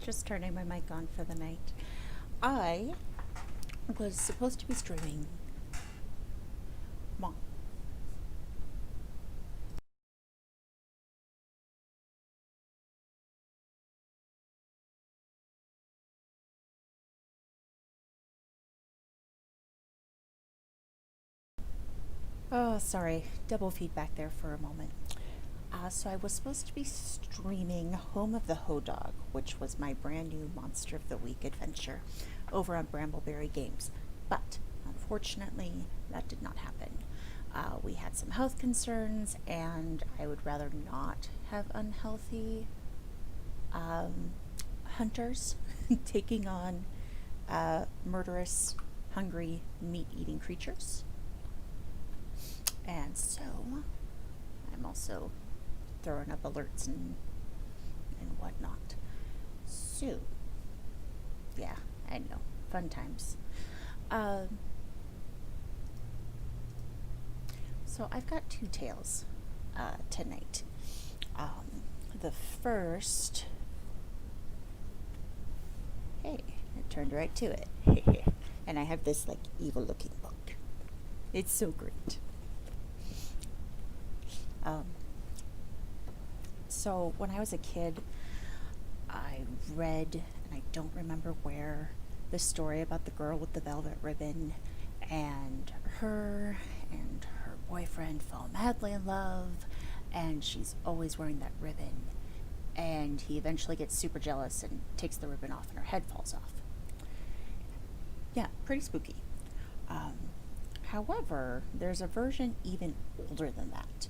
just turning my mic on for the night. I was supposed to be streaming. Mom. Oh, sorry. Double feedback there for a moment. So I was supposed to be streaming Home of the Ho Dog, which was my brand new Monster of the Week adventure over on Brambleberry Games. But unfortunately, that did not happen. We had some health concerns, and I would rather not have unhealthy hunters taking on murderous, hungry, meat-eating creatures. And so I'm also throwing up alerts and whatnot. So, yeah, I know. Fun times. So I've got two tales tonight. The first... Hey, I turned right to it. And I have this, evil-looking book. It's so great. So when I was a kid, I read, and I don't remember where, the story about the girl with the velvet ribbon and her boyfriend fall madly in love, and she's always wearing that ribbon, and he eventually gets super jealous and takes the ribbon off and her head falls off. Yeah, pretty spooky. However, there's a version even older than that.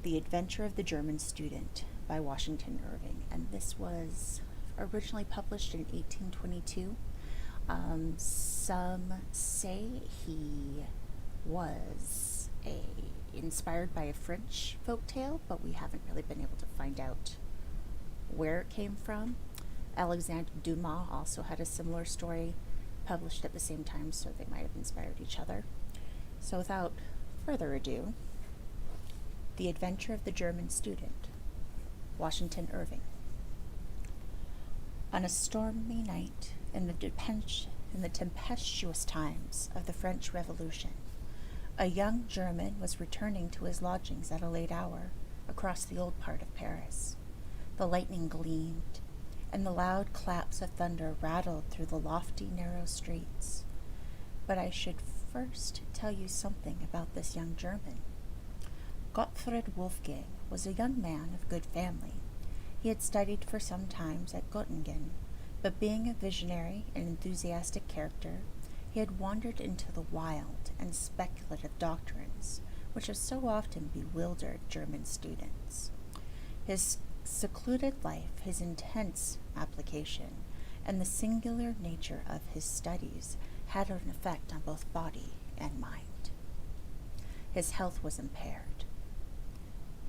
The Adventure of the German Student by Washington Irving, and this was originally published in 1822. Some say he was inspired by a French folktale, but we haven't really been able to find out where it came from. Alexandre Dumas also had a similar story published at the same time, so they might have inspired each other. So without further ado, The Adventure of the German Student, Washington Irving. On a stormy night in the tempestuous times of the French Revolution, a young German was returning to his lodgings at a late hour across the old part of Paris. The lightning gleamed, and the loud claps of thunder rattled through the lofty, narrow streets. But I should first tell you something about this young German. Gottfried Wolfgang was a young man of good family. He had studied for some time at Göttingen, but being a visionary and enthusiastic character, he had wandered into the wild and speculative doctrines which have so often bewildered German students. His secluded life, his intense application, and the singular nature of his studies had an effect on both body and mind. His health was impaired,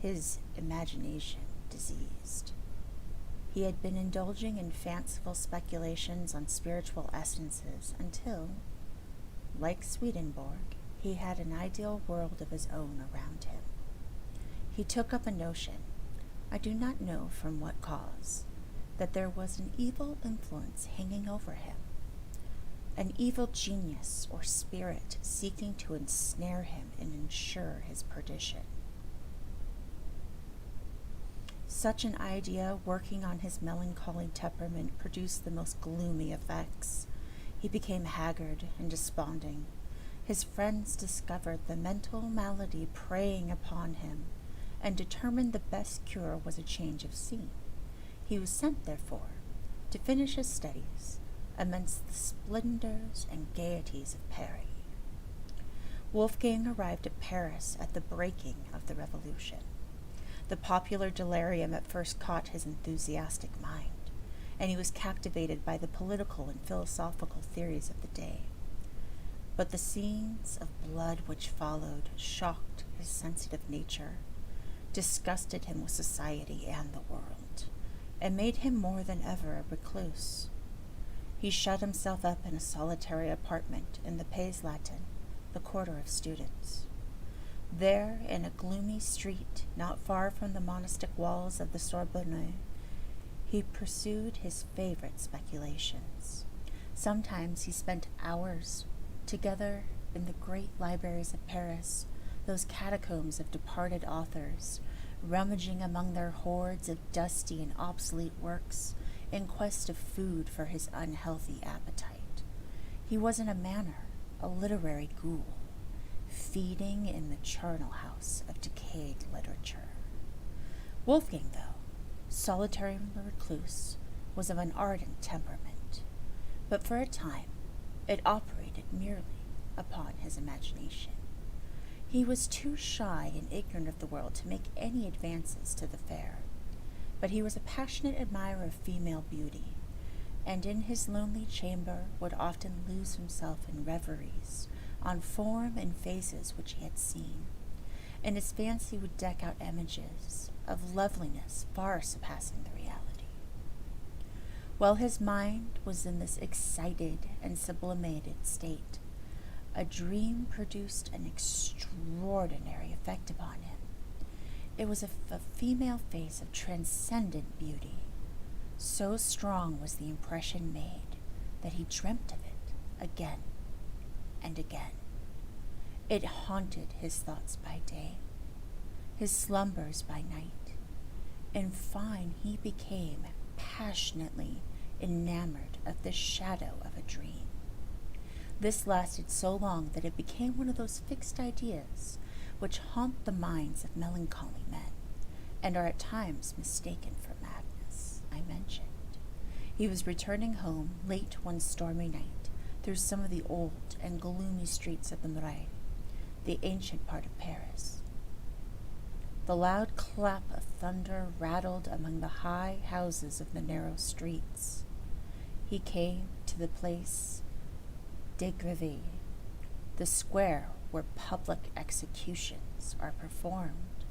his imagination diseased. He had been indulging in fanciful speculations on spiritual essences until, like Swedenborg, he had an ideal world of his own around him. He took up a notion, I do not know from what cause, that there was an evil influence hanging over him, an evil genius or spirit seeking to ensnare him and ensure his perdition. Such an idea, working on his melancholy temperament, produced the most gloomy effects. He became haggard and desponding. His friends discovered the mental malady preying upon him, and determined the best cure was a change of scene. He was sent, therefore, to finish his studies amidst the splendors and gaieties of Paris. Wolfgang arrived at Paris at the breaking of the Revolution. The popular delirium at first caught his enthusiastic mind, and he was captivated by the political and philosophical theories of the day. But the scenes of blood which followed shocked his sensitive nature, disgusted him with society and the world, and made him more than ever a recluse. He shut himself up in a solitary apartment in the Pays Latin, the quarter of students. There, in a gloomy street not far from the monastic walls of the Sorbonne, He pursued his favorite speculations. Sometimes he spent hours together in the great libraries of Paris, those catacombs of departed authors, rummaging among their hoards of dusty and obsolete works in quest of food for his unhealthy appetite. He was in a manner a literary ghoul, feeding in the charnel house of decayed literature. Wolfgang, though, solitary and recluse, was of an ardent temperament, but for a time it operated merely upon his imagination. He was too shy and ignorant of the world to make any advances to the fair, but he was a passionate admirer of female beauty, and in his lonely chamber would often lose himself in reveries on form and faces which he had seen, and his fancy would deck out images of loveliness far surpassing the reality. While his mind was in this excited and sublimated state, a dream produced an extraordinary effect upon him. It was a female face of transcendent beauty. So strong was the impression made that he dreamt of it again and again. It haunted his thoughts by day, his slumbers by night. In fine, he became passionately enamored of the shadow of a dream. This lasted so long that it became one of those fixed ideas which haunt the minds of melancholy men, and are at times mistaken for madness. I mentioned. He was returning home late one stormy night through some of the old and gloomy streets of the Marais, the ancient part of Paris. The loud clap of thunder rattled among the high houses of the narrow streets. He came to the place des Grèves, the square where public executions are performed.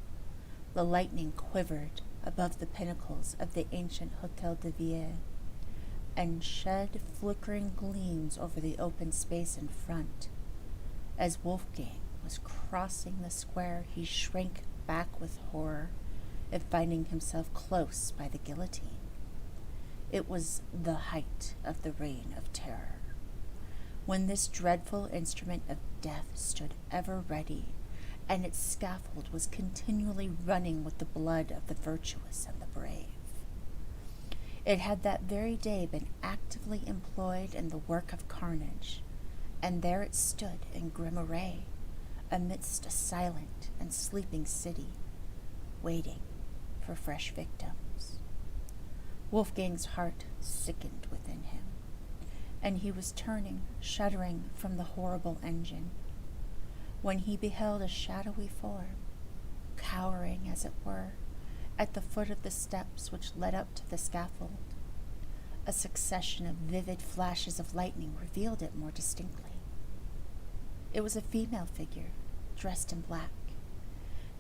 The lightning quivered above the pinnacles of the ancient Hôtel de Ville, and shed flickering gleams over the open space in front. As Wolfgang was crossing the square, he shrank back with horror at finding himself close by the guillotine. It was the height of the reign of terror, when this dreadful instrument of death stood ever ready, and its scaffold was continually running with the blood of the virtuous and the brave. It had that very day been actively employed in the work of carnage, and there it stood in grim array, amidst a silent and sleeping city, waiting for fresh victims. Wolfgang's heart sickened within him, and he was turning, shuddering from the horrible engine, when he beheld a shadowy form, cowering, as it were, at the foot of the steps which led up to the scaffold. A succession of vivid flashes of lightning revealed it more distinctly. It was a female figure, dressed in black.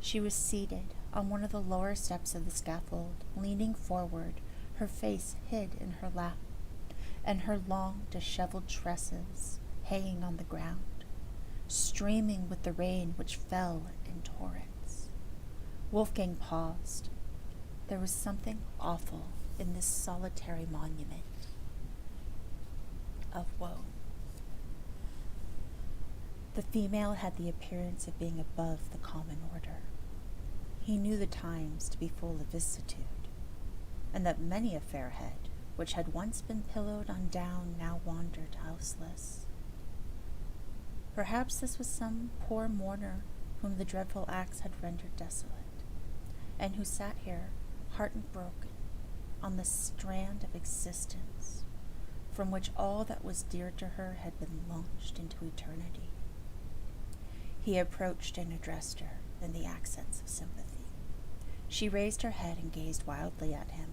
She was seated on one of the lower steps of the scaffold, leaning forward, her face hid in her lap, and her long, disheveled tresses hanging on the ground, streaming with the rain which fell in torrents. Wolfgang paused. There was something awful in this solitary monument of woe. The female had the appearance of being above the common order. He knew the times to be full of vicissitude, and that many a fair head, which had once been pillowed on down, now wandered houseless. Perhaps this was some poor mourner whom the dreadful axe had rendered desolate, and who sat here, heart-broken, on the strand of existence, from which all that was dear to her had been launched into eternity. He approached and addressed her in the accents of sympathy. She raised her head and gazed wildly at him.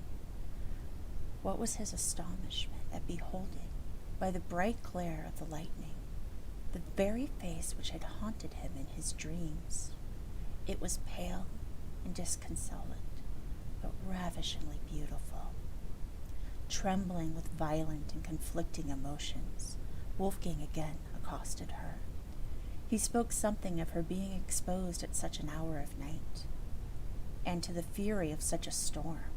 What was his astonishment at beholding, by the bright glare of the lightning, the very face which had haunted him in his dreams. It was pale and disconsolate, but ravishingly beautiful. Trembling with violent and conflicting emotions, Wolfgang again accosted her. He spoke something of her being exposed at such an hour of night, and to the fury of such a storm.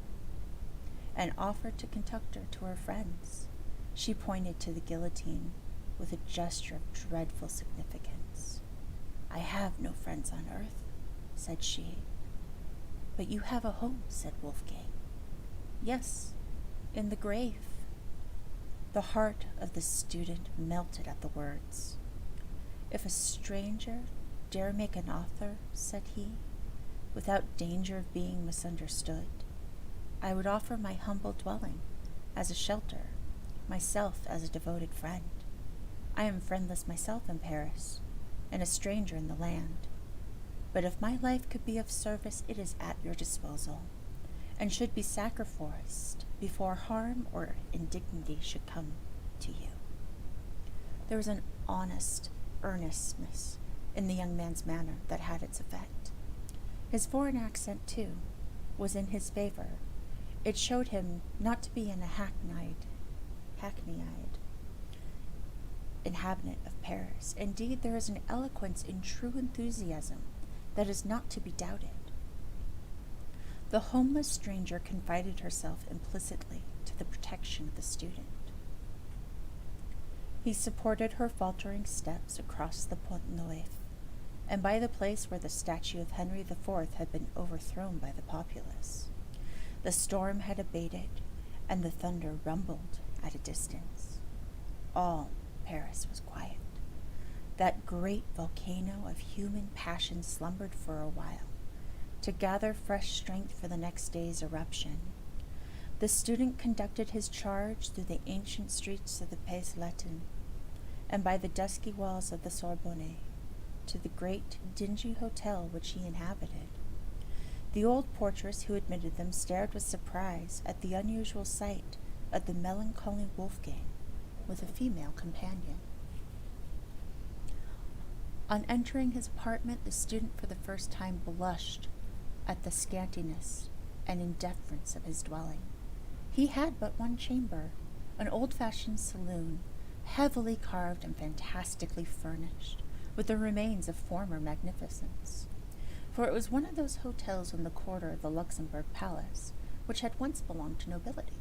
and offered to conduct her to her friends. She pointed to the guillotine with a gesture of dreadful significance. "I have no friends on earth," said she. "But you have a home," said Wolfgang. "Yes, in the grave." The heart of the student melted at the words. "If a stranger dare make an offer," said he, "without danger of being misunderstood, I would offer my humble dwelling as a shelter, myself as a devoted friend. I am friendless myself in Paris, and a stranger in the land. But if my life could be of service, it is at your disposal, and should be sacrificed before harm or indignity should come to you." There was an honest earnestness in the young man's manner that had its effect. His foreign accent, too, was in his favor. It showed him not to be a hackneyed inhabitant of Paris. Indeed, there is an eloquence in true enthusiasm that is not to be doubted. The homeless stranger confided herself implicitly to the protection of the student. He supported her faltering steps across the Pont Neuf, and by the place where the statue of Henry IV had been overthrown by the populace. The storm had abated, and the thunder rumbled at a distance. All Paris was quiet. That great volcano of human passion slumbered for a while, to gather fresh strength for the next day's eruption. The student conducted his charge through the ancient streets of the Pays Latin, and by the dusky walls of the Sorbonne, to the great, dingy hotel which he inhabited. The old portress who admitted them stared with surprise at the unusual sight of the melancholy Wolfgang with a female companion. On entering his apartment, the student for the first time blushed at the scantiness and indifference of his dwelling. He had but one chamber, an old-fashioned saloon, heavily carved and fantastically furnished, with the remains of former magnificence. For it was one of those hotels in the quarter of the Luxembourg Palace, which had once belonged to nobility.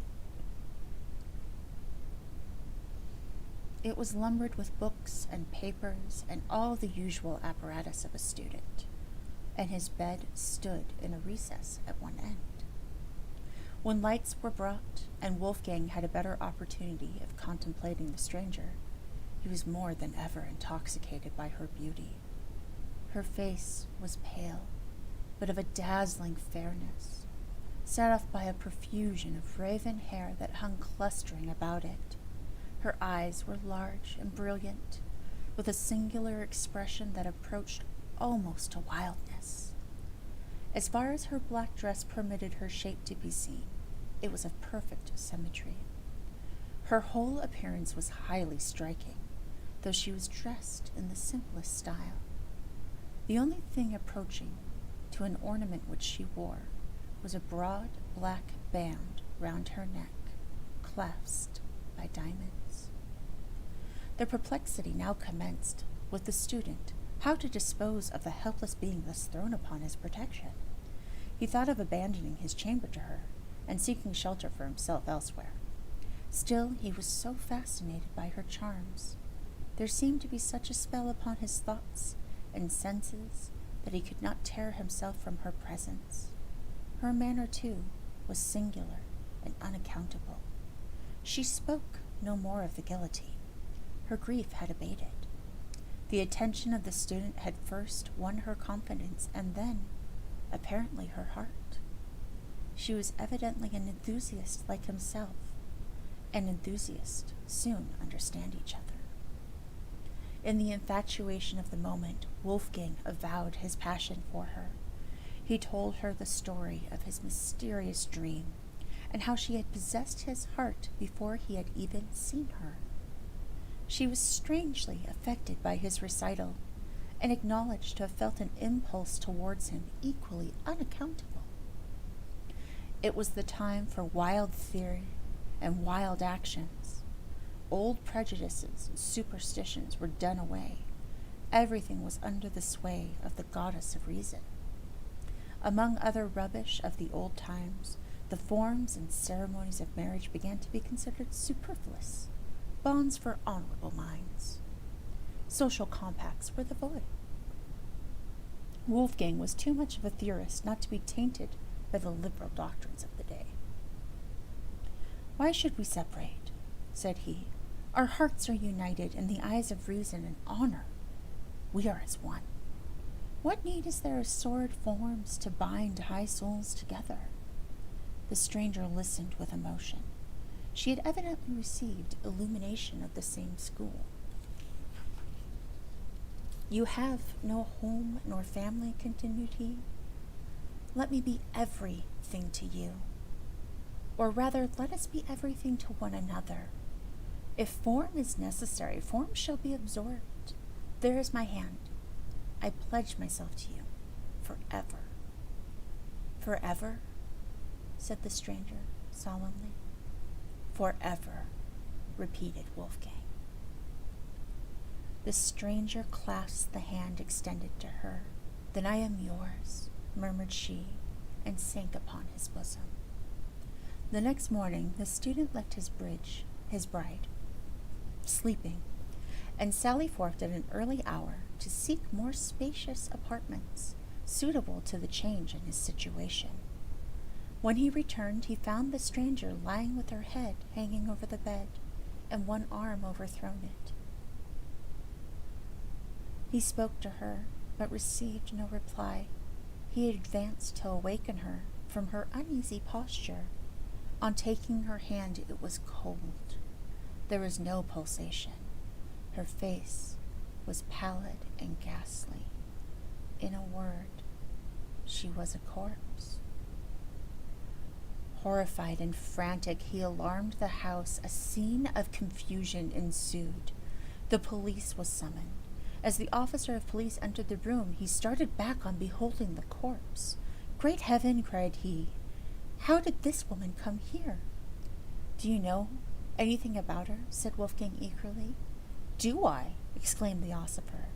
It was lumbered with books and papers and all the usual apparatus of a student, and his bed stood in a recess at one end. When lights were brought, and Wolfgang had a better opportunity of contemplating the stranger, he was more than ever intoxicated by her beauty. Her face was pale, but of a dazzling fairness, set off by a profusion of raven hair that hung clustering about it. Her eyes were large and brilliant, with a singular expression that approached almost to wildness. As far as her black dress permitted her shape to be seen, it was of perfect symmetry. Her whole appearance was highly striking, though she was dressed in the simplest style. The only thing approaching to an ornament which she wore was a broad black band round her neck, clasped by diamonds. The perplexity now commenced with the student how to dispose of the helpless being thus thrown upon his protection. He thought of abandoning his chamber to her and seeking shelter for himself elsewhere. Still, he was so fascinated by her charms. There seemed to be such a spell upon his thoughts and senses that he could not tear himself from her presence. Her manner, too, was singular and unaccountable. She spoke no more of the guillotine. Her grief had abated. The attention of the student had first won her confidence and then, apparently, her heart. She was evidently an enthusiast like himself, and enthusiasts soon understand each other. In the infatuation of the moment, Wolfgang avowed his passion for her. He told her the story of his mysterious dream, and how she had possessed his heart before he had even seen her. She was strangely affected by his recital, and acknowledged to have felt an impulse towards him equally unaccountable. It was the time for wild theory and wild actions. Old prejudices and superstitions were done away. Everything was under the sway of the goddess of reason. Among other rubbish of the old times, The forms and ceremonies of marriage began to be considered superfluous, bonds for honorable minds. Social compacts were the void. Wolfgang was too much of a theorist not to be tainted by the liberal doctrines of the day. "Why should we separate?" said he. "Our hearts are united in the eyes of reason and honor. We are as one. What need is there of sordid forms to bind high souls together?" The stranger listened with emotion. She had evidently received illumination of the same school. "You have no home nor family," continued he. "Let me be everything to you. Or rather, let us be everything to one another. If form is necessary, form shall be absorbed. There is my hand. I pledge myself to you, forever." "Forever?" said the stranger solemnly. "Forever," repeated Wolfgang. The stranger clasped the hand extended to her. "Then I am yours," murmured she, and sank upon his bosom. The next morning the student left his bride, sleeping, and sallied forth at an early hour to seek more spacious apartments, suitable to the change in his situation. When he returned, he found the stranger lying with her head hanging over the bed, and one arm overthrown it. He spoke to her, but received no reply. He advanced to awaken her from her uneasy posture. On taking her hand, it was cold. There was no pulsation. Her face was pallid and ghastly. In a word, she was a corpse. Horrified and frantic, he alarmed the house. A scene of confusion ensued. The police was summoned. As the officer of police entered the room, he started back on beholding the corpse. "Great heaven!" cried he. "How did this woman come here?" "Do you know anything about her?" said Wolfgang eagerly. "Do I?" exclaimed the officer.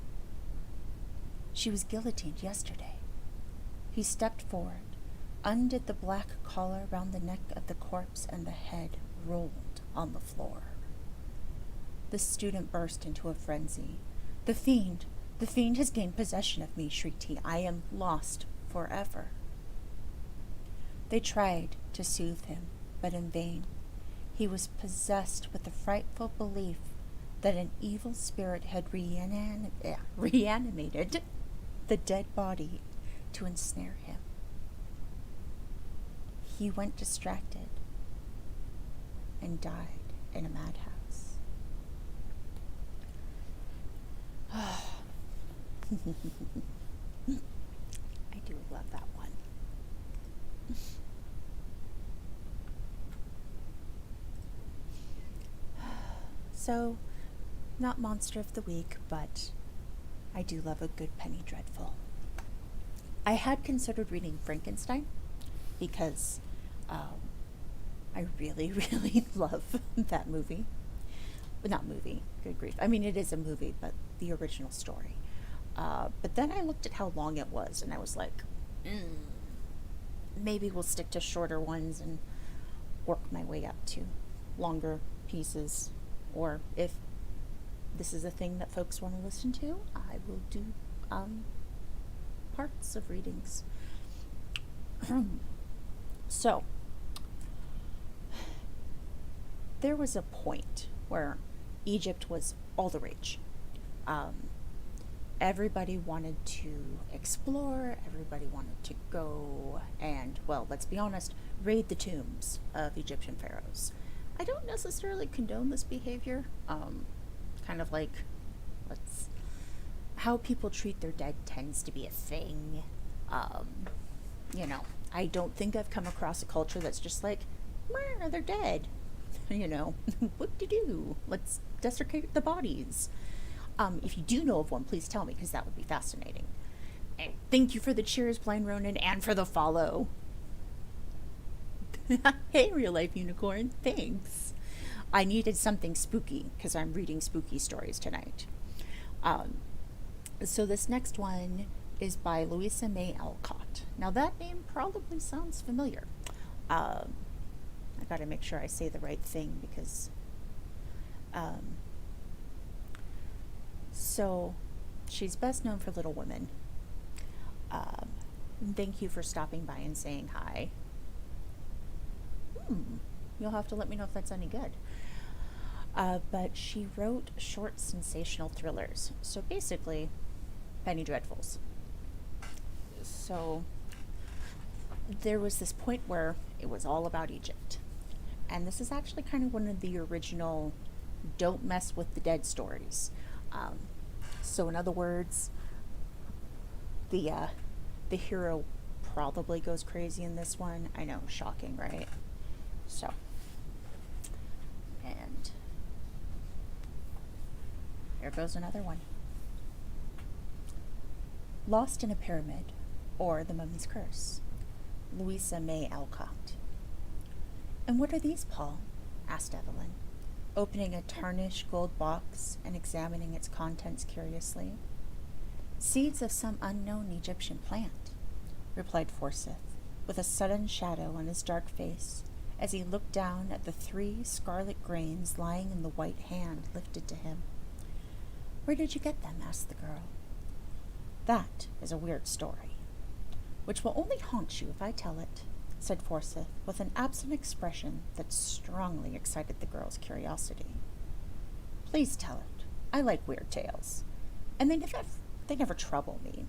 "She was guillotined yesterday." He stepped forward, undid the black collar round the neck of the corpse, and the head rolled on the floor. The student burst into a frenzy. The fiend has gained possession of me," shrieked he. "I am lost forever." They tried to soothe him, but in vain. He was possessed with the frightful belief that an evil spirit had reanimated the dead body to ensnare him. He went distracted and died in a madhouse. I do love that one. So, not monster of the week, but I do love a good penny dreadful. I had considered reading Frankenstein because I really, really love that movie. Not movie, good grief. I mean, it is a movie, but the original story. But then I looked at how long it was, and I was like, maybe we'll stick to shorter ones and work my way up to longer pieces. Or if this is a thing that folks want to listen to, I will do parts of readings. So, there was a point where Egypt was all the rage. Everybody wanted to explore, everybody wanted to go and, well, let's be honest, raid the tombs of Egyptian pharaohs. I don't necessarily condone this behavior. Kind of like, how people treat their dead tends to be a thing. I don't think I've come across a culture that's just like, they're dead. What to do? Let's desecrate the bodies. If you do know of one, please tell me, because that would be fascinating. And thank you for the cheers, Blind Ronin, and for the follow. Hey, Real Life Unicorn, thanks. I needed something spooky, because I'm reading spooky stories tonight. So this next one is by Louisa May Alcott. Now that name probably sounds familiar. Um, I gotta make sure I say the right thing because, um, so she's best known for Little Women. Um, Thank you for stopping by and saying hi. Hmm, you'll have to let me know if that's any good. But she wrote short sensational thrillers. So basically, Penny Dreadfuls. So there was this point where it was all about Egypt. And this is actually kind of one of the original don't mess with the dead stories. Um, so in other words, the uh, the hero probably goes crazy in this one. I know, shocking, right? So, and here goes another one. Lost in a Pyramid, or The Mummy's Curse, Louisa May Alcott. And what are these, Paul? Asked Evelyn, opening a tarnished gold box and examining its contents curiously. Seeds of some unknown Egyptian plant, replied Forsyth, with a sudden shadow on his dark face as he looked down at the 3 scarlet grains lying in the white hand lifted to him. Where did you get them? Asked the girl. That is a weird story, which will only haunt you if I tell it, said Forsyth, with an absent expression that strongly excited the girl's curiosity. Please tell it. I like weird tales, and they never trouble me.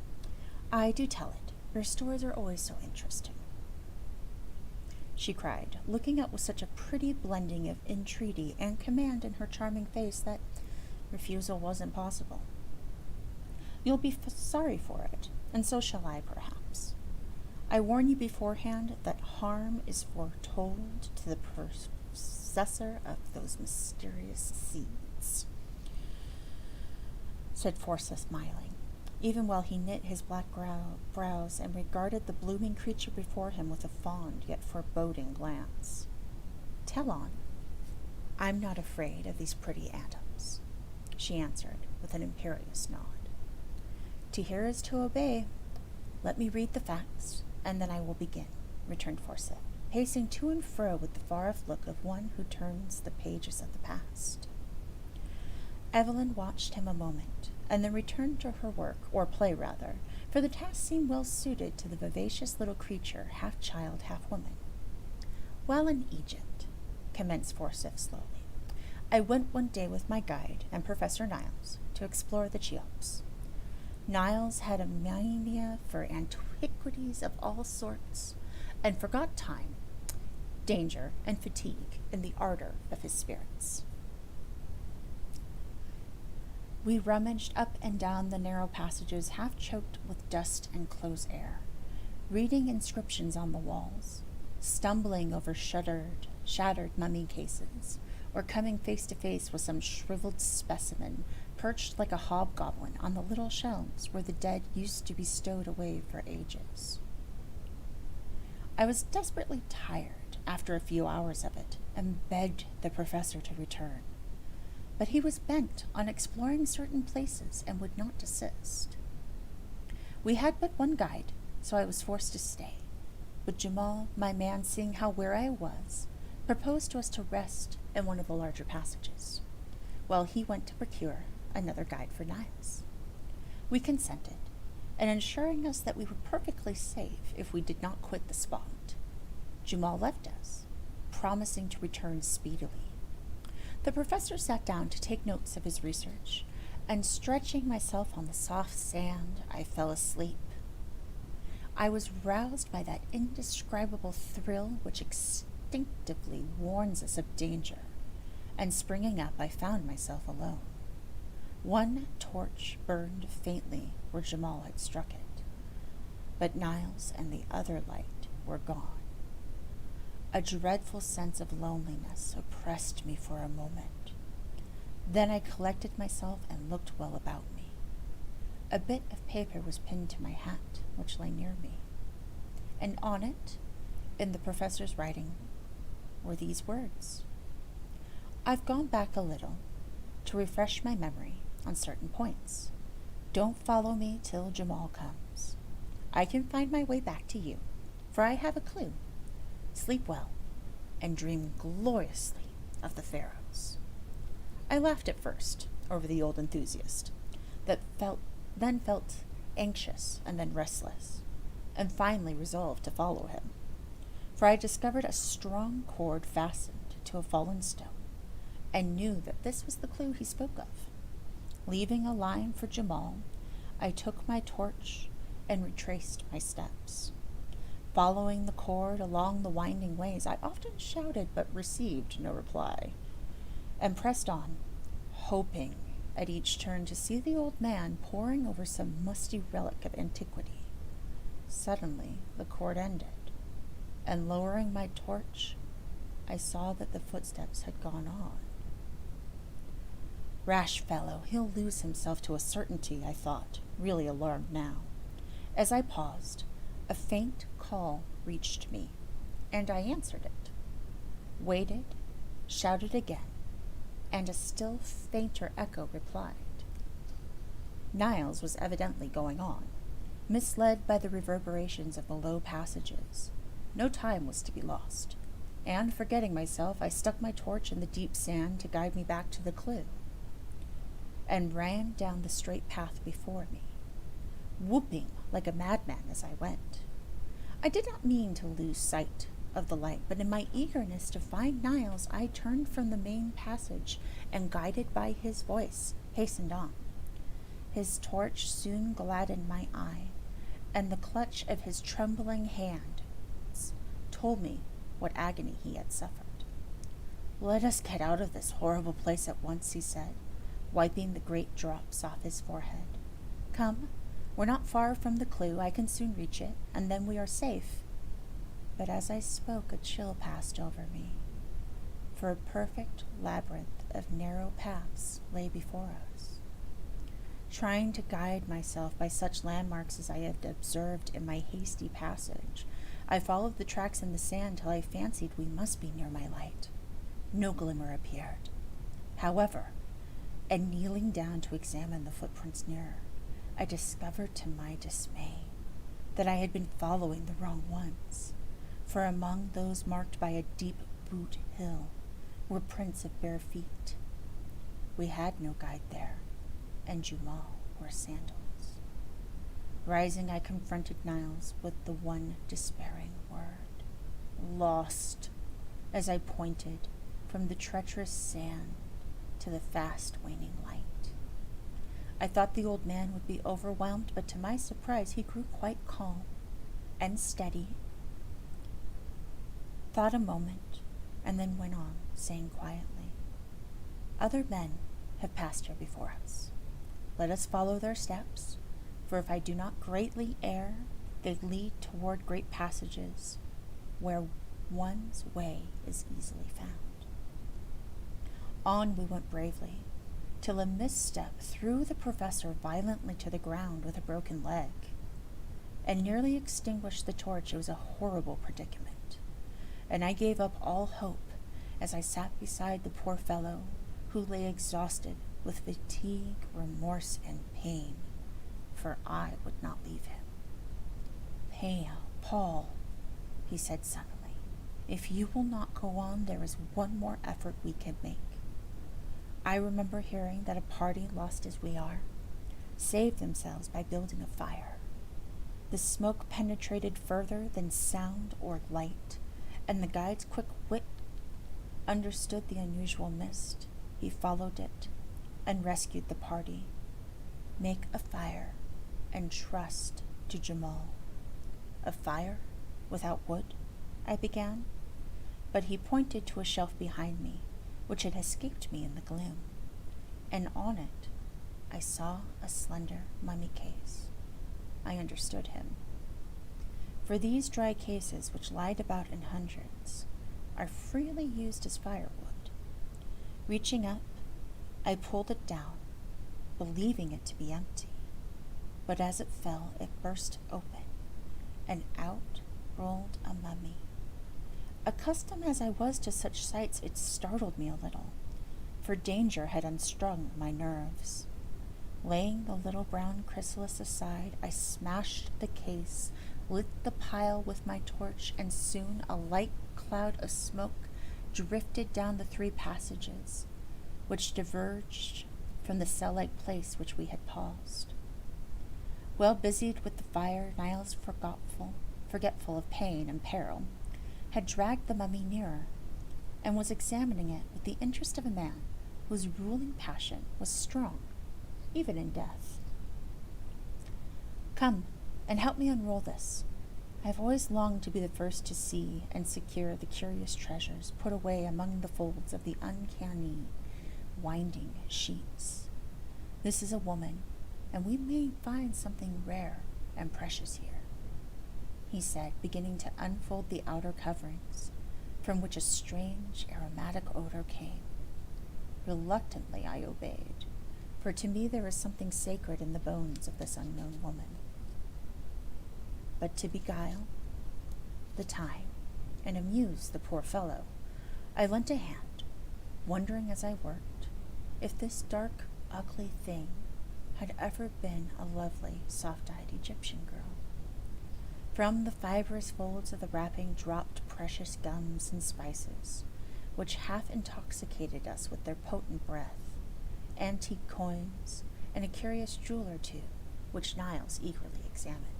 I do tell it. Your stories are always so interesting, she cried, looking up with such a pretty blending of entreaty and command in her charming face that refusal wasn't possible. You'll be sorry for it, and so shall I, perhaps. I warn you beforehand that harm is foretold to the possessor of those mysterious seeds, said Forsyth, smiling, even while he knit his black brows and regarded the blooming creature before him with a fond yet foreboding glance. Tell on. I'm not afraid of these pretty atoms, she answered with an imperious nod. To hear is to obey. Let me read the facts, and then I will begin, returned Forsyth, pacing to and fro with the far-off look of one who turns the pages of the past. Evelyn watched him a moment, and then returned to her work, or play rather, for the task seemed well suited to the vivacious little creature, half child, half woman. While in Egypt, commenced Forsyth slowly, I went one day with my guide and Professor Niles to explore the Cheops. Niles had a mania for antiquities of all sorts, and forgot time, danger, and fatigue in the ardor of his spirits. We rummaged up and down the narrow passages half choked with dust and close air, reading inscriptions on the walls, stumbling over shattered mummy cases, or coming face to face with some shriveled specimen perched like a hobgoblin on the little shelves where the dead used to be stowed away for ages. I was desperately tired after a few hours of it and begged the professor to return, but he was bent on exploring certain places and would not desist. We had but one guide, so I was forced to stay, but Jamal, my man, seeing how weary I was, proposed to us to rest in one of the larger passages, while he went to procure another guide for Niles. We consented, and ensuring us that we were perfectly safe if we did not quit the spot, Jamal left us, promising to return speedily. The professor sat down to take notes of his research, and stretching myself on the soft sand, I fell asleep. I was roused by that indescribable thrill which instinctively warns us of danger, and springing up, I found myself alone. One torch burned faintly where Jamal had struck it, but Niles and the other light were gone. A dreadful sense of loneliness oppressed me for a moment. Then I collected myself and looked well about me. A bit of paper was pinned to my hat, which lay near me, and on it, in the professor's writing, were these words. I've gone back a little to refresh my memory on certain points. Don't follow me till Jamal comes. I can find my way back to you, for I have a clue. Sleep well, and dream gloriously of the pharaohs." I laughed at first over the old enthusiast, then felt anxious and then restless, and finally resolved to follow him, for I discovered a strong cord fastened to a fallen stone, and knew that this was the clue he spoke of. Leaving a line for Jamal, I took my torch and retraced my steps. Following the cord along the winding ways, I often shouted but received no reply, and pressed on, hoping at each turn to see the old man poring over some musty relic of antiquity. Suddenly the cord ended, and lowering my torch, I saw that the footsteps had gone on. "Rash fellow, he'll lose himself to a certainty," I thought, really alarmed now. As I paused, a faint call reached me, and I answered it. Waited, shouted again, and a still fainter echo replied. Niles was evidently going on, misled by the reverberations of the low passages. No time was to be lost, and forgetting myself, I stuck my torch in the deep sand to guide me back to the clue, and ran down the straight path before me, whooping like a madman as I went. I did not mean to lose sight of the light, but in my eagerness to find Niles, I turned from the main passage and, guided by his voice, hastened on. His torch soon gladdened my eye, and the clutch of his trembling hand told me what agony he had suffered. "Let us get out of this horrible place at once," he said, wiping the great drops off his forehead. "Come, we're not far from the clue. I can soon reach it, and then we are safe." But as I spoke, a chill passed over me, for a perfect labyrinth of narrow paths lay before us. Trying to guide myself by such landmarks as I had observed in my hasty passage, I followed the tracks in the sand till I fancied we must be near my light. No glimmer appeared, however, and kneeling down to examine the footprints nearer, I discovered to my dismay that I had been following the wrong ones, for among those marked by a deep boot hill were prints of bare feet. We had no guide there, and Jamal wore sandals. Rising, I confronted Niles with the one despairing word, "Lost," as I pointed from the treacherous sand to the fast waning light. I thought the old man would be overwhelmed, but to my surprise he grew quite calm and steady, thought a moment, and then went on, saying quietly, "Other men have passed here before us. Let us follow their steps, for if I do not greatly err, they lead toward great passages where one's way is easily found." On we went bravely, till a misstep threw the professor violently to the ground with a broken leg, and nearly extinguished the torch. It was a horrible predicament, and I gave up all hope as I sat beside the poor fellow, who lay exhausted with fatigue, remorse, and pain, for I would not leave him. "Paul," he said suddenly, "if you will not go on, there is one more effort we can make. I remember hearing that a party lost as we are saved themselves by building a fire. The smoke penetrated further than sound or light, and the guide's quick wit understood the unusual mist. He followed it and rescued the party. Make a fire and trust to Jamal." "A fire? Without wood?" I began, but he pointed to a shelf behind me, which had escaped me in the gloom, and on it I saw a slender mummy case. I understood him, for these dry cases, which lied about in hundreds, are freely used as firewood. Reaching up, I pulled it down, believing it to be empty, but as it fell, it burst open, and out rolled a mummy. Accustomed as I was to such sights, it startled me a little, for danger had unstrung my nerves. Laying the little brown chrysalis aside, I smashed the case, lit the pile with my torch, and soon a light cloud of smoke drifted down the 3 passages, which diverged from the cell-like place which we had paused. Well busied with the fire, Niles, forgetful of pain and peril, had dragged the mummy nearer, and was examining it with the interest of a man whose ruling passion was strong, even in death. "Come, and help me unroll this. I have always longed to be the first to see and secure the curious treasures put away among the folds of the uncanny, winding sheets. This is a woman, and we may find something rare and precious here," he said, beginning to unfold the outer coverings, from which a strange aromatic odor came. Reluctantly I obeyed, for to me there is something sacred in the bones of this unknown woman. But to beguile the time and amuse the poor fellow, I lent a hand, wondering as I worked if this dark, ugly thing had ever been a lovely, soft-eyed Egyptian girl. From the fibrous folds of the wrapping dropped precious gums and spices, which half intoxicated us with their potent breath, antique coins, and a curious jewel or two, which Niles eagerly examined.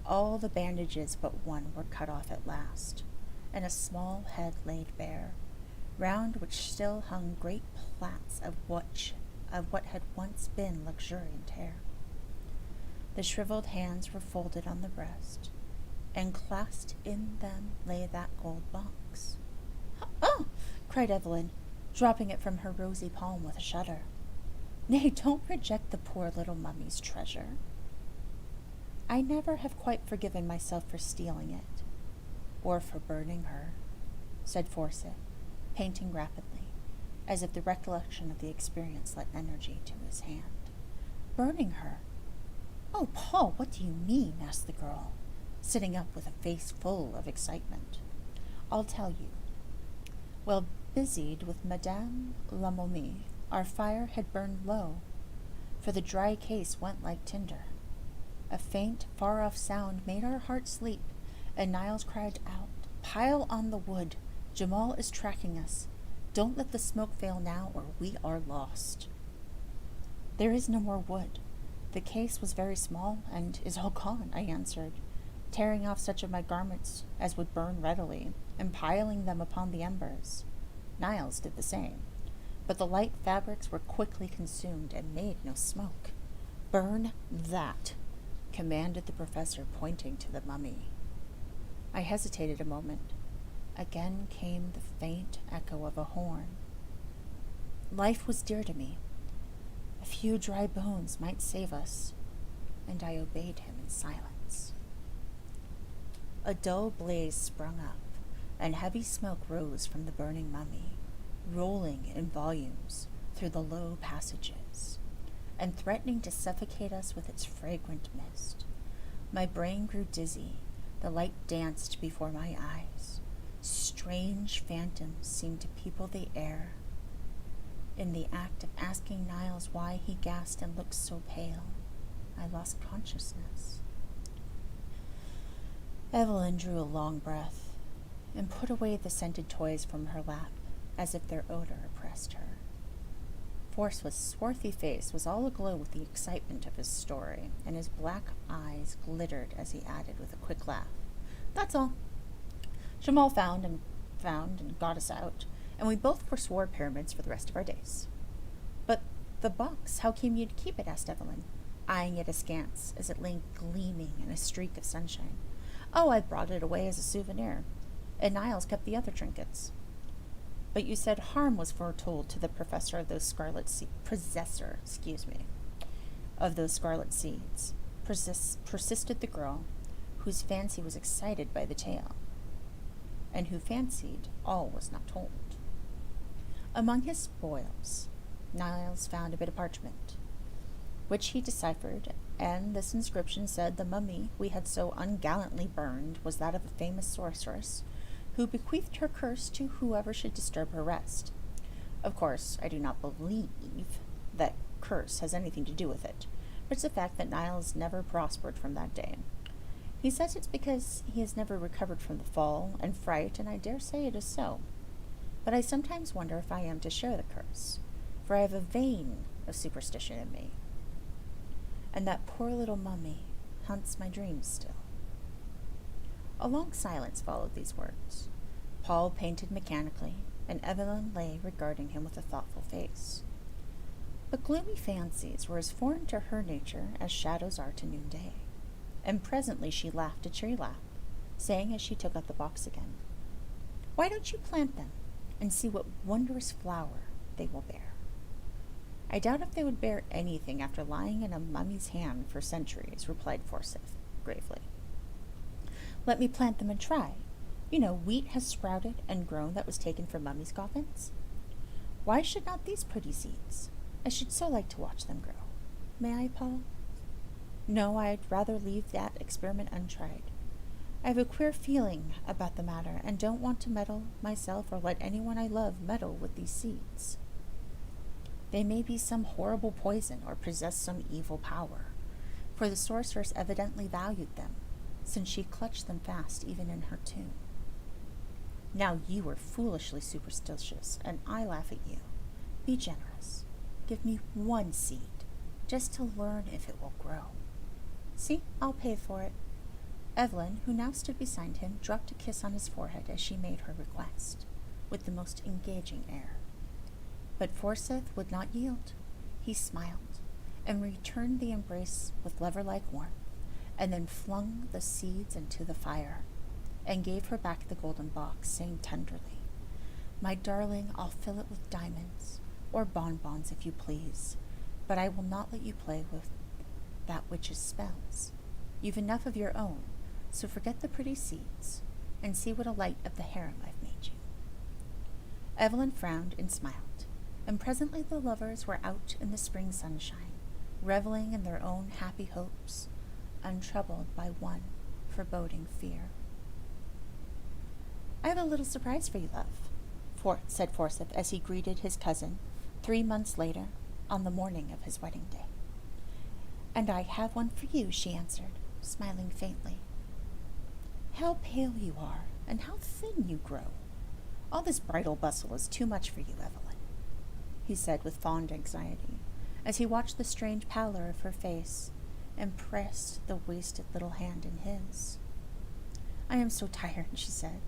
All the bandages but one were cut off at last, and a small head laid bare, round which still hung great plaits of what had once been luxuriant hair. The shriveled hands were folded on the breast, and clasped in them lay that gold box. "Oh!" cried Evelyn, dropping it from her rosy palm with a shudder. "Nay, don't reject the poor little mummy's treasure." "I never have quite forgiven myself for stealing it, or for burning her," said Forsyth, painting rapidly, as if the recollection of the experience lent energy to his hand. "Burning her? Oh, Paul, what do you mean?" asked the girl, sitting up with a face full of excitement. "I'll tell you. While busied with Madame la Momie, our fire had burned low, for the dry case went like tinder. A faint, far-off sound made our hearts leap, and Niles cried out, 'Pile on the wood! Jamal is tracking us. Don't let the smoke fail now, or we are lost.' There is no more wood. The case was very small, and is all gone," I answered, tearing off such of my garments as would burn readily, and piling them upon the embers. Niles did the same, but the light fabrics were quickly consumed and made no smoke. "Burn that," commanded the professor, pointing to the mummy. I hesitated a moment. Again came the faint echo of a horn. Life was dear to me. A few dry bones might save us, and I obeyed him in silence. A dull blaze sprung up, and heavy smoke rose from the burning mummy, rolling in volumes through the low passages, and threatening to suffocate us with its fragrant mist. My brain grew dizzy, the light danced before my eyes. Strange phantoms seemed to people the air. In the act of asking Niles why he gasped and looked so pale, I lost consciousness. Evelyn drew a long breath, and put away the scented toys from her lap, as if their odor oppressed her. Forsyth's swarthy face was all aglow with the excitement of his story, and his black eyes glittered as he added with a quick laugh, "That's all. Jamal found and got us out, and we both forswore pyramids for the rest of our days." "But the box, how came you to keep it?" asked Evelyn, eyeing it askance as it lay gleaming in a streak of sunshine. "Oh, I brought it away as a souvenir, and Niles kept the other trinkets." "But you said harm was foretold to the possessor of those scarlet seeds," persisted the girl, whose fancy was excited by the tale, and who fancied all was not told. Among his spoils, Niles found a bit of parchment, which he deciphered, and this inscription said the mummy we had so ungallantly burned was that of a famous sorceress, who bequeathed her curse to whoever should disturb her rest. Of course, I do not believe that curse has anything to do with it, but it's a fact that Niles never prospered from that day. He says it's because he has never recovered from the fall and fright, and I dare say it is so. But I sometimes wonder if I am to share the curse, for I have a vein of superstition in me. And that poor little mummy haunts my dreams still. A long silence followed these words. Paul painted mechanically, and Evelyn lay regarding him with a thoughtful face. But gloomy fancies were as foreign to her nature as shadows are to noonday, and presently she laughed a cheery laugh, saying as she took up the box again, "Why don't you plant them, and see what wondrous flower they will bear?" "I doubt if they would bear anything after lying in a mummy's hand for centuries," replied Forsyth, gravely. "Let me plant them and try. You know, wheat has sprouted and grown that was taken from mummies' coffins. Why should not these pretty seeds? I should so like to watch them grow. May I, Paul?" "No, I'd rather leave that experiment untried. I have a queer feeling about the matter, and don't want to meddle myself or let anyone I love meddle with these seeds. They may be some horrible poison or possess some evil power, for the sorceress evidently valued them, since she clutched them fast even in her tomb. Now you are foolishly superstitious, and I laugh at you. Be generous. Give me one seed, just to learn if it will grow. See, I'll pay for it." Evelyn, who now stood beside him, dropped a kiss on his forehead as she made her request, with the most engaging air. But Forsyth would not yield. He smiled, and returned the embrace with lover-like warmth, and then flung the seeds into the fire, and gave her back the golden box, saying tenderly, "My darling, I'll fill it with diamonds, or bonbons if you please, but I will not let you play with that witch's spells. You've enough of your own, so forget the pretty seeds, and see what a light of the harem I've made you." Evelyn frowned and smiled, and presently the lovers were out in the spring sunshine, reveling in their own happy hopes, untroubled by one foreboding fear. "I have a little surprise for you, love," said Forsyth as he greeted his cousin 3 months later on the morning of his wedding day. "And I have one for you," she answered, smiling faintly. "How pale you are, and how thin you grow. All this bridal bustle is too much for you, Evelyn," he said with fond anxiety, as he watched the strange pallor of her face and pressed the wasted little hand in his. "I am so tired," she said,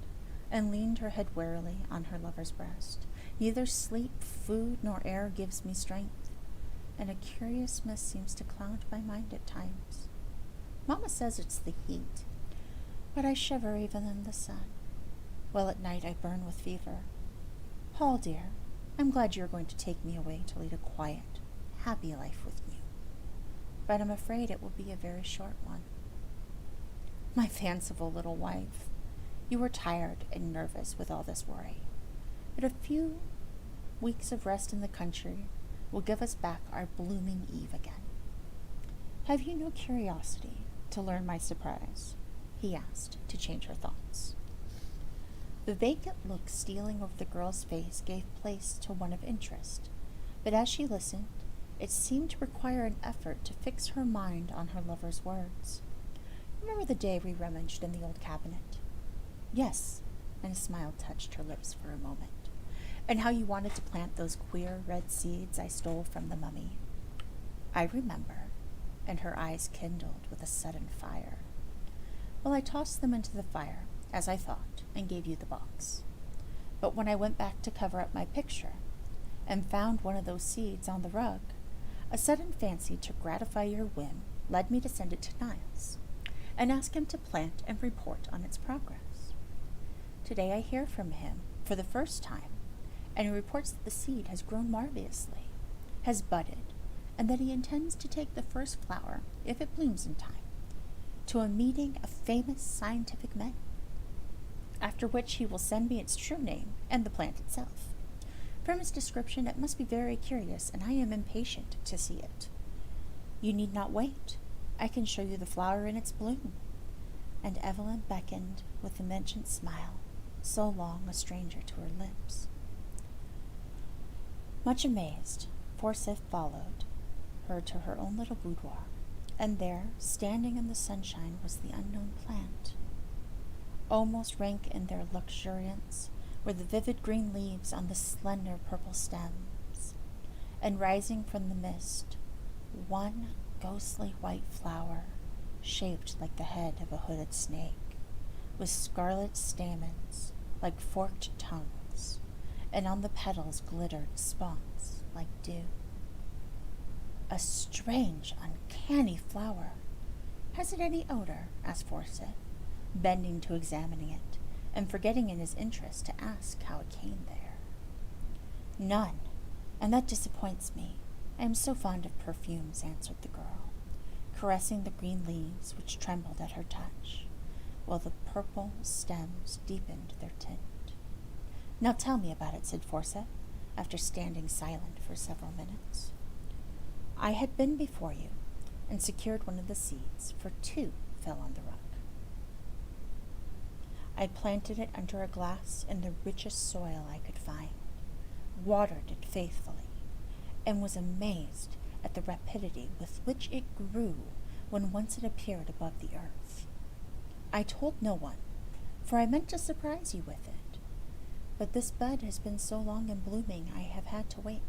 and leaned her head wearily on her lover's breast. "Neither sleep, food, nor air gives me strength, and a curious mist seems to cloud my mind at times. Mamma says it's the heat, but I shiver even in the sun, while at night I burn with fever. Paul, dear, I'm glad you're going to take me away to lead a quiet, happy life with you, but I'm afraid it will be a very short one. My fanciful little wife, you are tired and nervous with all this worry, but a few weeks of rest in the country will give us back our blooming Eve again. Have you no curiosity to learn my surprise?" he asked, to change her thoughts. The vacant look stealing over the girl's face gave place to one of interest, but as she listened, it seemed to require an effort to fix her mind on her lover's words. "Remember the day we rummaged in the old cabinet?" "Yes," and a smile touched her lips for a moment. "And how you wanted to plant those queer red seeds I stole from the mummy?" "I remember," and her eyes kindled with a sudden fire. "Well, I tossed them into the fire, as I thought, and gave you the box. But when I went back to cover up my picture, and found one of those seeds on the rug, a sudden fancy to gratify your whim led me to send it to Niles, and ask him to plant and report on its progress. Today I hear from him for the first time, and he reports that the seed has grown marvelously, has budded, and that he intends to take the first flower, if it blooms in time, to a meeting of famous scientific men, after which he will send me its true name and the plant itself. From his description it must be very curious, and I am impatient to see it. You need not wait. I can show you the flower in its bloom." And Evelyn beckoned with the mentioned smile, so long a stranger to her lips. Much amazed, Forsyth followed her to her own little boudoir, And there, standing in the sunshine, was the unknown plant. Almost rank in their luxuriance were the vivid green leaves on the slender purple stems, and rising from the mist, one ghostly white flower, shaped like the head of a hooded snake, with scarlet stamens like forked tongues, and on the petals glittered spots like dew. A strange, uncanny flower. Has it any odor? Asked Forsyth, bending to examining it, and forgetting in his interest to ask how it came there. None, and that disappoints me. I am so fond of perfumes, answered the girl, caressing the green leaves which trembled at her touch, while the purple stems deepened their tint. Now tell me about it, said Forsyth, after standing silent for several minutes. I had been before you, and secured one of the seeds, for 2 fell on the rock. I planted it under a glass in the richest soil I could find, watered it faithfully, and was amazed at the rapidity with which it grew when once it appeared above the earth. I told no one, for I meant to surprise you with it, but this bud has been so long in blooming I have had to wait.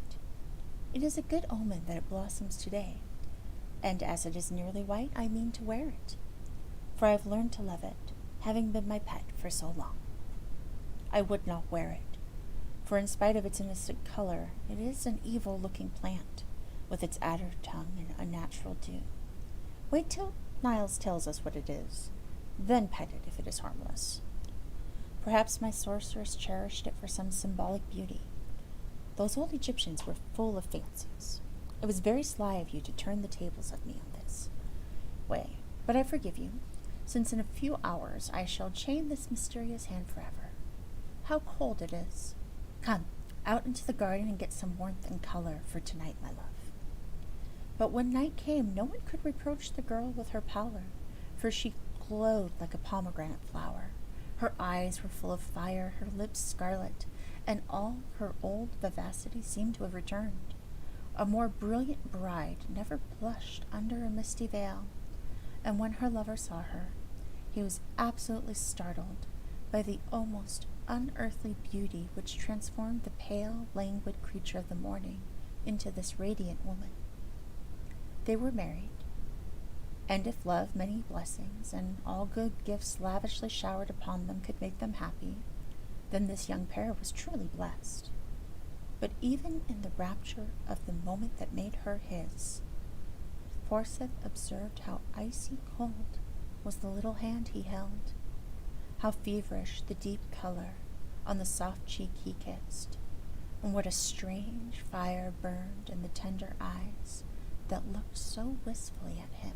It is a good omen that it blossoms today, and as it is nearly white, I mean to wear it, for I have learned to love it, having been my pet for so long. I would not wear it, for in spite of its innocent color, it is an evil-looking plant, with its adder tongue and unnatural dew. Wait till Niles tells us what it is, then pet it if it is harmless. Perhaps my sorceress cherished it for some symbolic beauty. Those old Egyptians were full of fancies. It was very sly of you to turn the tables of me on this way, but I forgive you, since in a few hours I shall chain this mysterious hand forever. How cold it is! Come, out into the garden and get some warmth and color for tonight, my love. But when night came, no one could reproach the girl with her pallor, for she glowed like a pomegranate flower. Her eyes were full of fire, her lips scarlet, and all her old vivacity seemed to have returned. A more brilliant bride never blushed under a misty veil, and when her lover saw her, he was absolutely startled by the almost unearthly beauty which transformed the pale, languid creature of the morning into this radiant woman. They were married, and if love, many blessings, and all good gifts lavishly showered upon them could make them happy, then this young pair was truly blessed. But even in the rapture of the moment that made her his, Forsyth observed how icy cold was the little hand he held, how feverish the deep color on the soft cheek he kissed, and what a strange fire burned in the tender eyes that looked so wistfully at him.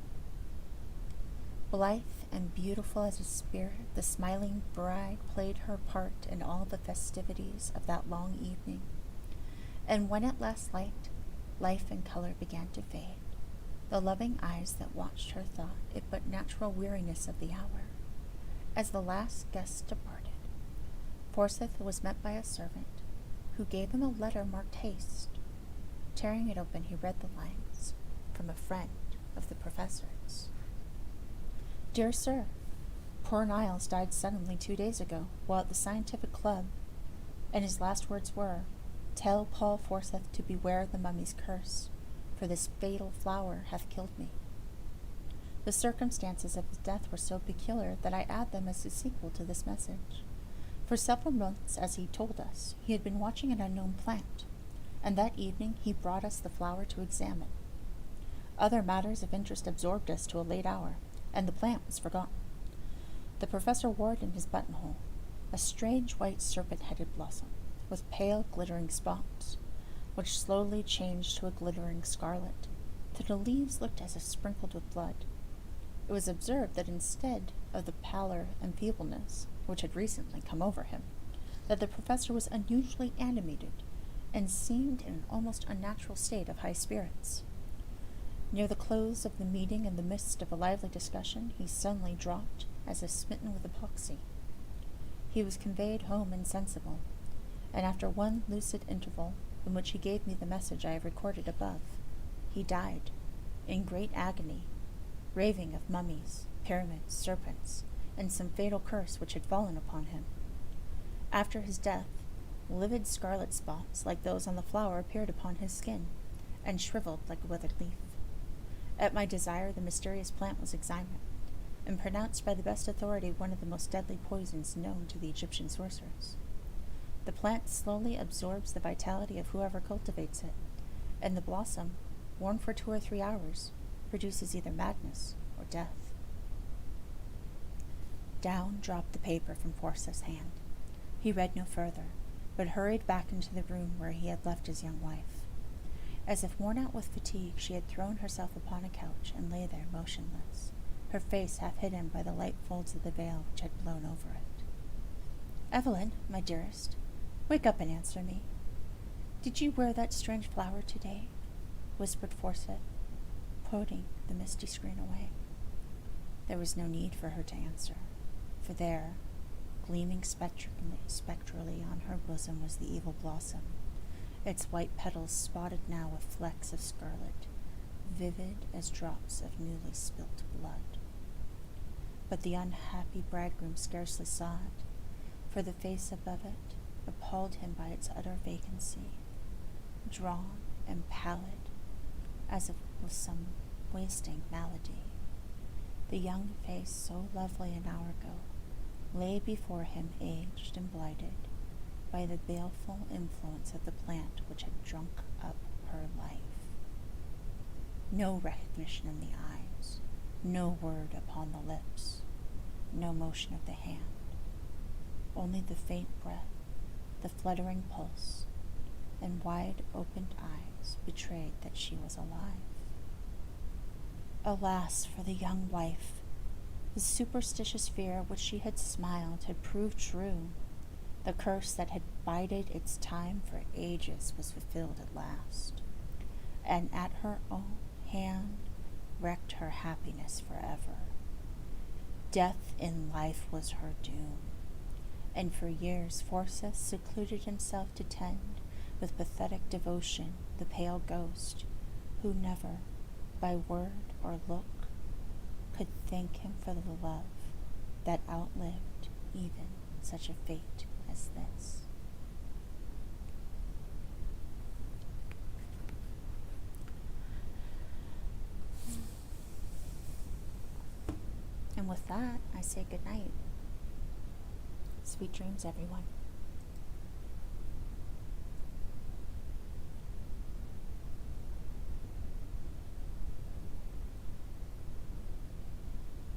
Blithe and beautiful as a spirit, the smiling bride played her part in all the festivities of that long evening, and when at last life and color began to fade, the loving eyes that watched her thought it but natural weariness of the hour. As the last guest departed, Forsyth was met by a servant, who gave him a letter marked haste. Tearing it open, he read the lines, from a friend of the professor's. Dear Sir, poor Niles died suddenly 2 days ago while at the scientific club, and his last words were, Tell Paul Forsyth to beware the mummy's curse, for this fatal flower hath killed me. The circumstances of his death were so peculiar that I add them as a sequel to this message. For several months, as he told us, he had been watching an unknown plant, and that evening he brought us the flower to examine. Other matters of interest absorbed us to a late hour, and the plant was forgotten. The professor wore it in his buttonhole, a strange white serpent-headed blossom, with pale glittering spots, which slowly changed to a glittering scarlet, till the leaves looked as if sprinkled with blood. It was observed that instead of the pallor and feebleness which had recently come over him, that the professor was unusually animated, and seemed in an almost unnatural state of high spirits. Near the close of the meeting, in the midst of a lively discussion, he suddenly dropped, as if smitten with apoplexy. He was conveyed home insensible, and after one lucid interval, in which he gave me the message I have recorded above, he died, in great agony, raving of mummies, pyramids, serpents, and some fatal curse which had fallen upon him. After his death, livid scarlet spots like those on the flower appeared upon his skin, and shriveled like a withered leaf. At my desire, the mysterious plant was examined, and pronounced by the best authority one of the most deadly poisons known to the Egyptian sorcerers. The plant slowly absorbs the vitality of whoever cultivates it, and the blossom, worn for 2 or 3 hours, produces either madness or death. Down dropped the paper from Forsyth's hand. He read no further, but hurried back into the room where he had left his young wife. As if worn out with fatigue, she had thrown herself upon a couch and lay there motionless, her face half hidden by the light folds of the veil which had blown over it. "Evelyn, my dearest, wake up and answer me. Did you wear that strange flower today?" whispered Forsyth, putting the misty screen away. There was no need for her to answer, for there, gleaming spectrally on her bosom, was the evil blossom, its white petals spotted now with flecks of scarlet, vivid as drops of newly spilt blood. But the unhappy bridegroom scarcely saw it, for the face above it appalled him by its utter vacancy, drawn and pallid, as if with some wasting malady. The young face, so lovely an hour ago, lay before him aged and blighted by the baleful influence of the plant which had drunk up her life. No recognition in the eyes, no word upon the lips, no motion of the hand, only the faint breath, the fluttering pulse, and wide-opened eyes betrayed that she was alive. Alas for the young wife! The superstitious fear which she had smiled had proved true. The curse that had bided its time for ages was fulfilled at last, and at her own hand wrecked her happiness forever. Death in life was her doom, and for years Forsyth secluded himself to tend with pathetic devotion the pale ghost who never, by word or look, could thank him for the love that outlived even such a fate as this. And with that, I say good night. Sweet dreams, everyone.